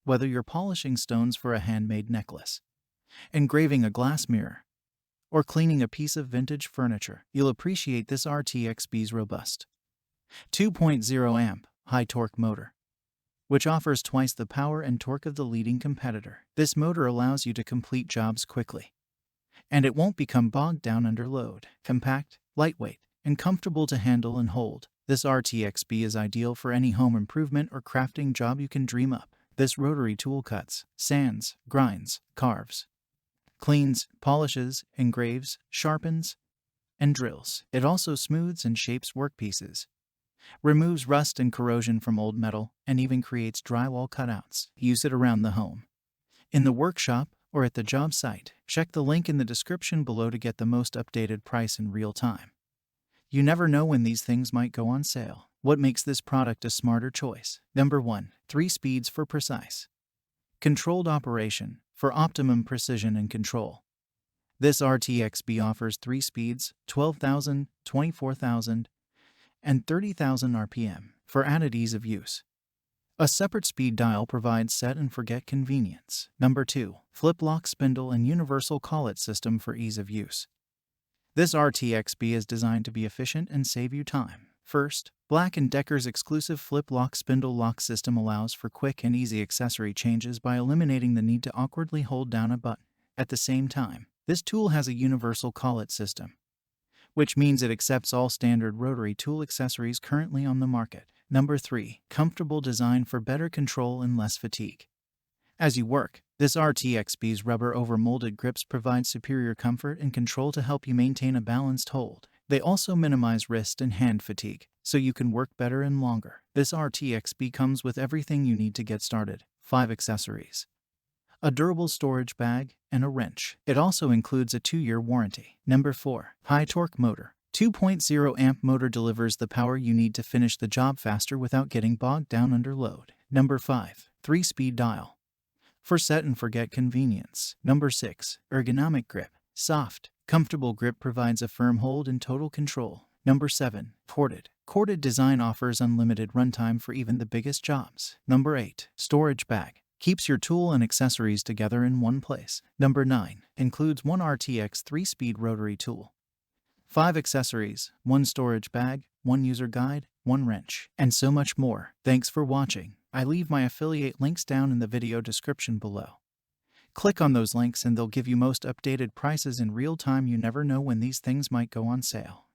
Whether you're polishing stones for a handmade necklace, engraving a glass mirror, or cleaning a piece of vintage furniture, you'll appreciate this RTX-B's robust 2.0 amp high-torque motor, which offers twice the power and torque of the leading competitor. This motor allows you to complete jobs quickly, and it won't become bogged down under load. Compact, lightweight, and comfortable to handle and hold, this RTX-B is ideal for any home improvement or crafting job you can dream up. This rotary tool cuts, sands, grinds, carves, cleans, polishes, engraves, sharpens, and drills. It also smooths and shapes workpieces, removes rust and corrosion from old metal, and even creates drywall cutouts. Use it around the home, in the workshop, or at the job site. Check the link in the description below to get the most updated price in real time. You never know when these things might go on sale. What makes this product a smarter choice? Number 1. 3 speeds for precise, controlled operation, for optimum precision and control. This RTX-B offers 3 speeds, 12,000, 24,000, and 30,000 RPM, for added ease of use. A separate speed dial provides set-and-forget convenience. Number 2. Flip-lock spindle and universal collet system for ease of use. This RTX-B is designed to be efficient and save you time. First, BLACK+DECKER's exclusive flip-lock spindle lock system allows for quick and easy accessory changes by eliminating the need to awkwardly hold down a button. At the same time, this tool has a universal collet system, which means it accepts all standard rotary tool accessories currently on the market. Number 3. Comfortable design for better control and less fatigue. As you work, this RTX-B's rubber over-molded grips provide superior comfort and control to help you maintain a balanced hold. They also minimize wrist and hand fatigue, so you can work better and longer. This RTX-B comes with everything you need to get started. 5 accessories, a durable storage bag, and a wrench. It also includes a 2-year warranty. Number 4. High-torque motor. 2.0 amp motor delivers the power you need to finish the job faster without getting bogged down under load. Number 5. 3-speed dial, for set-and-forget convenience. Number 6. Ergonomic grip. Soft, comfortable grip provides a firm hold and total control. Number 7. Corded. Corded design offers unlimited runtime for even the biggest jobs. Number 8. Storage bag. Keeps your tool and accessories together in one place. Number 9. Includes 1 RTX 3-speed rotary tool, 5 accessories, 1 storage bag, 1 user guide, 1 wrench, and so much more. Thanks for watching. I leave my affiliate links down in the video description below. Click on those links and they'll give you most updated prices in real time. You never know when these things might go on sale.